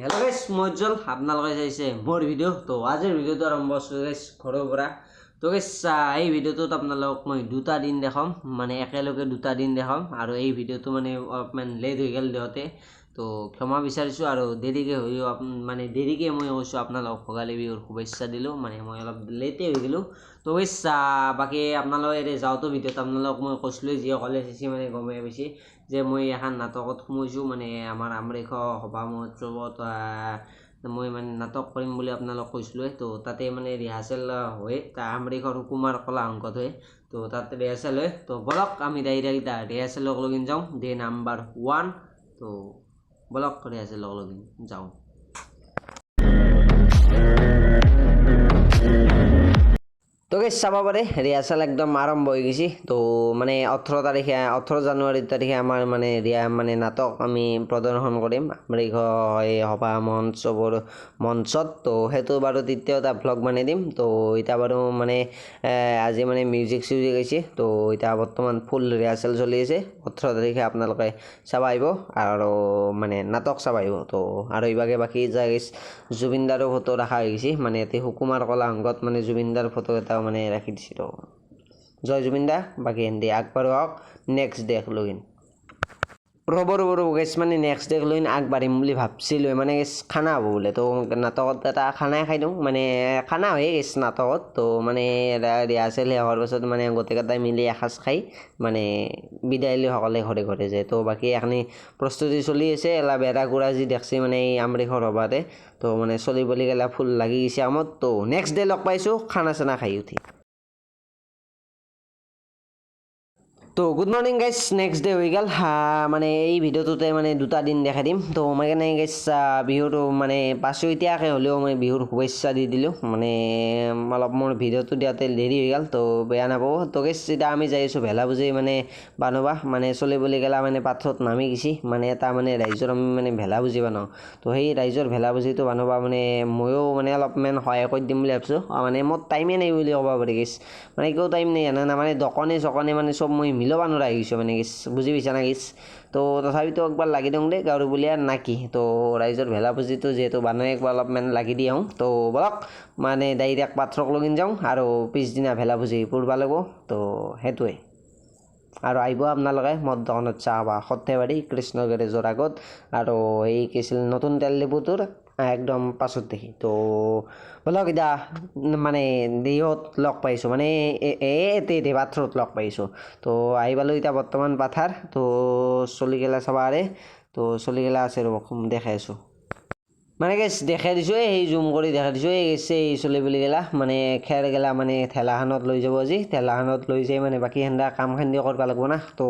hello guys मज्जल আপোনালোকে চাইছে মোৰ ভিডিও তো আজিৰ ভিডিওটো আৰম্ভ কৰিছো গাইস ঘৰৰ পৰা তো গাইস এই ভিডিওটোত আপোনালোকক মই দুটা দিন দেখাম মানে একেলগে দুটা দিন দেখাম আৰু এই ভিডিওটো মানে অলপমান লেট হৈ গ'ল দিওতে তো ক্ষমা বিচাৰিছো আৰু দেৰিকে হৈ মানে দেৰিকে মই কৈছো আপোনালোকক ভোগালী বিহুৰ শুভেচ্ছা দিলো মানে মই অলপ লেটে হৈ গলো তো গাইস বাকি আপোনালোকে যাওতো ভিডিওত আপোনালোকক মই কৈছিলো যি কলেজ আছে মানে গমে পাইছে যে মই এখন নাটকত সোমাইছো মানে আমাৰ আমৰিখ সভা মহোৎসৱত মই মানে নাটক কৰিম বুলি আপোনালোক কৈছিলো তো তাতে মানে ৰিহাৰ্সেল হয় আমৰিখৰ কুমাৰ কলা অংকত হয় তো তাতে ৰিহাৰ্সেল হয় তো বলক আমি ডাইৰেক্ট ৰিহাৰ্সেলক লগিন যাওঁ ডে নাম্বাৰ 1 তো বলক ৰিহাৰ্সেলক লগিন যাওঁ তো গাইস চাব পাৰে ৰিহাৰ্সেল একদম আৰম্ভ হৈ গৈছে তো মানে 18 জানুৱাৰী তাৰিখে আমাৰ মানে মানে নাটক আমি প্ৰদৰ্শন কৰিম আমৰিখ সভা মহোৎসৱৰ মঞ্চত তো সেইটো বাৰু তৃতীয়টা ভ্লগ বনাই দিম তো এটা বাৰু মানে আজি মানে মিউজিক হৈছে তো এটা বৰ্তমান ফুল ৰিহাৰ্সেল চলি আছে 18 তাৰিখে আপোনালোকে চাব আহিব আৰু মানে নাটক চাব আহিব তো আৰু ইভাগে বাকি গাইস জুবিনদাৰৰ ফটো ৰাখা হৈছে মানে এতে কুমাৰ কলা অংকত মানে জুবিনদাৰ ফটো এটা মানে রাখি দিছিল জয় জুবিনদা বাকি হিন্দি আগবাঢ়ো হওক নেক্সট ডে লগিন ৰ'ব গেছ মানে নেক্সট ডে লগিন আগবাঢ়িম বুলি ভাবছিলোঁ মানে খানা হ'ব বোলে তো নাটকত এটা খানাই খাই দিওঁ মানে খানা হয়ে গেছ নাটকত তো মানে ৰিহাৰ্সেল শেষ হোৱাৰ পাছত মানে গোটেইকেইটাই মিলি এসাঁজ খাই মানে বিদায় লৈ সকলে ঘৰে ঘৰে যায় তো বাকী এখনি প্ৰস্তুতি চলি আছে এলা বেৰা কুৰা যি দেখছি মানে এই আমৰিখৰ সভাতে তো মানে চলি বলি গেলা ফুল লাগি গৈছে আমত তো নেক্সট ডে লগ পাইছোঁ খানা চানা খাই উঠি তো good morning guys next day হৈ গ'ল মানে এই ভিডিঅ'টোতে মানে দুটা দিন দেখাই দিম তো মই কাৰণে গাইজ বিহুটো মানে পাছোঁ এতিয়াকে হ'লেও মই বিহুৰ শুভেচ্ছা দি দিলোঁ মানে অলপ মোৰ ভিডিঅ'টো দিয়াতে দেৰি হৈ গ'ল তো বেয়া নাপাব তো গাইজ এতিয়া আমি যাই আছোঁ ভেলা বুজি মানে বানবা মানে চলি বুলি গেলা মানে পাথৰত নামি গৈছি মানে এটা মানে ৰাইজৰ আমি মানে ভেলা বুজি বানাওঁ তো সেই ৰাইজৰ ভেলা বুজিটো বানবা মানে ময়ো মানে অলপমান সহায় কৰি দিম বুলি ভাবিছোঁ মানে মোৰ টাইমে নাই বুলি ক'ব পাৰি গাইজ মানে একো টাইম নাই জানা মানে দোকানে চকনে মানে চব মই মিলব নোৱাৰা হৈ গৈছোঁ মানে গিছ বুজি পাইছা না গিছ তো তথাপিতো একবাৰ লাগি দিওঁ দেই গাৰু বুলিয়া নাকি তো ৰাইজৰ ভেলা পুজিটো যিহেতু বানাই একবাৰ অলপমান লাগি দি আহোঁ তো বলক মানে ডাইৰেক্ট পাথৰক লগিন যাওঁ আৰু পিছদিনা ভেলা পুজি পূৰ্ব লাগিব তো সেইটোৱে আৰু আহিব আপোনালোকে মোৰ দোকানত চাহ বা সৰ্থেবাৰী কৃষ্ণ গেৰেজৰ আগত আৰু এই কি আছিল নতুন তেল ডিপুটোৰ একদম পাছত দেখি তো বলক এতিয়া মানে দেহত লগ পাইছোঁ মানে এতে পাথৰত লগ পাইছোঁ তো আহি পালোঁ এতিয়া বৰ্তমান পাথাৰ তো চলি গেলা চাবা আৰে তো চলি গেলা আছে ৰ'ব দেখাই আছোঁ মানে গেছ দেখাই দিছোঁ এই জুম কৰি দেখাই দিছোঁ এই গেছে এই চলি বুলি গেলা মানে খেৰ গেলা মানে ঠেলাখনত লৈ যাব আজি ঠেলাখনত লৈ যাই মানে বাকী সেন্দা কামখিনি কৰিব লাগিব না তো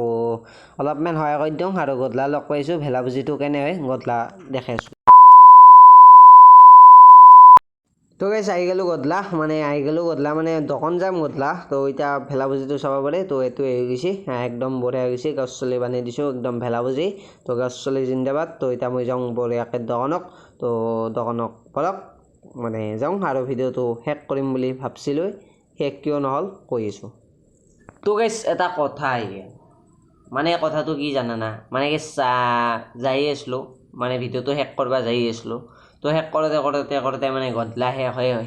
অলপমান সহায় কৰি দিওঁ আৰু গধূলা লগ পাইছোঁ ভেলা বুজিটো কেনে হয় গধূলা দেখাই আছোঁ তো গাইছ আহি গ'লোঁ গধূলা মানে দোকান যাম গধূলা তো এতিয়া ভেলা বুজিটো চাব পাৰে তো এইটো হৈ গৈছে একদম বঢ়িয়া হৈ গৈছে গছ চলি বান্ধি দিছোঁ একদম ভেলা বুজি তো গছ চলি জিন্দাবাদ তো এতিয়া মই যাওঁ বঢ়িয়াকৈ দোকানক তো দোকানক বলক মানে যাওঁ আৰু ভিডিঅ'টো শেষ কৰিম বুলি ভাবছিলোঁ শেষ কিয় নহ'ল কৈ আছোঁ তো গাইছ এটা কথা আহি গ'ল মানে কথাটো কি জানানা মানে কি যাই আছিলোঁ মানে ভিডিঅ'টো শেষ কৰিব যাই আছিলোঁ তো শেষ কৰোঁতে মানে গধূলা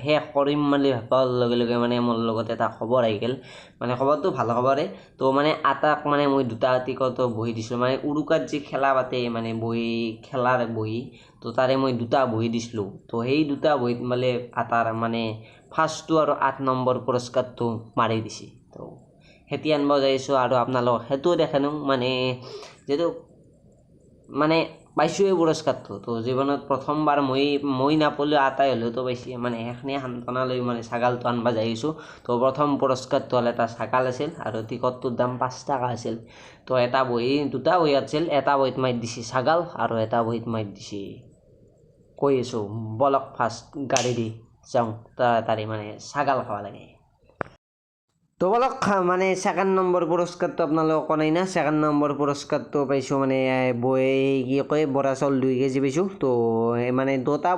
শেষ কৰিম বুলি ভাবাৰ লগে লগে মানে মোৰ লগত এটা খবৰ আহি গ'ল মানে খবৰটো ভাল খবৰে তো মানে আটাক মানে মই দুটা টিকতো বহি দিছিলোঁ মানে উৰুকাত যি খেলা পাতে মানে বহি খেলাৰ বহি তো তাৰে মই দুটা বহি দিছিলোঁ তো সেই দুটা বহিত মানে আটাৰ মানে ফাৰ্ষ্টটো আৰু 8 নম্বৰ পুৰস্কাৰটো মাৰি দিছে তো সেটি আনব যাইছোঁ আৰু আপোনালোকক সেইটোও দেখানো মানে যিহেতু মানে পাইছোঁই পুৰস্কাৰটো তো জীৱনত প্ৰথমবাৰ মই নাপালেও আটাই হ'লেওতো পাইছে মানে সেইখিনি সান্তনা লৈ মানে ছাগালটো আনব যাইছোঁ তো প্ৰথম পুৰস্কাৰটো হ'ল এটা ছাগাল আছিল আৰু টিকটটোৰ দাম 5 টকা আছিল তো এটা বহি দুটা বহি আছিল এটা বহিত মাৰি দিছে ছাগাল আৰু এটা বহিত মাৰি দিছে কৈ আছোঁ বলক ফাৰ্ষ্ট গাড়ী দি যাওঁ তাড়াতাড়ি মানে ছাগাল খাব লাগে তো বলক মানে সেকেন্ড নম্বৰ পুৰস্কাৰটো আপোনালোকক কোৱাই না সেকেন্ড নম্বৰ পুৰস্কাৰটো পাইছোঁ মানে বই কি কয় বৰা চাউল 2 কেজি পাইছোঁ তো মানে দুটা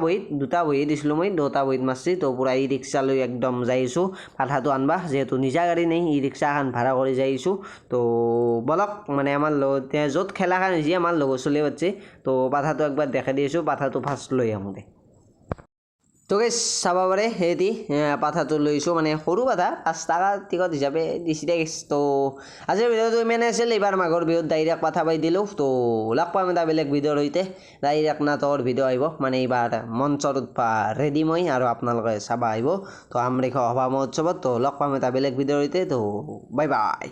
বহি দিছিলোঁ মই দুটা বহিত মাৰছি তো পূৰা ই ৰিক্সা লৈ একদম যাই আছোঁ পাঠাটো আনবা যিহেতু নিজা গাড়ী নাই ই ৰিক্সা এখন ভাড়া কৰি যাই আছোঁ তো বলক মানে আমাৰ লগত য'ত খেলাখন হৈছে আমাৰ লগত চলি পাতিছে তো পাঠাটো একবাৰ দেখাই দি আছোঁ পাঠাটো ফাৰ্ষ্ট লৈ আহোঁ দে তো গাইছ চাব পাৰে সেহেঁতি পাঠাটো লৈছোঁ মানে সৰু পাঠা 5 টকা টিকট হিচাপে দিছে দে গাইছ তো আজিৰ ভিডিঅ'টো ইমানে আছিল এইবাৰ মাঘৰ বিহুত ডাইৰেক্ট পাঠা পাই দিলোঁ তো লগ পাম এটা বেলেগ ভিডিঅ'ৰ সৈতে ডাইৰেক্ট নাটকৰ ভিডিঅ' আহিব মানে এইবাৰ মঞ্চত ৰেডি মই আৰু আপোনালোকে চাব আহিব তো আমৰিখোৱা সভা মহোৎসৱত তো লগ পাম এটা বেলেগ ভিডিঅ'ৰ সৈতে তো বাই বাই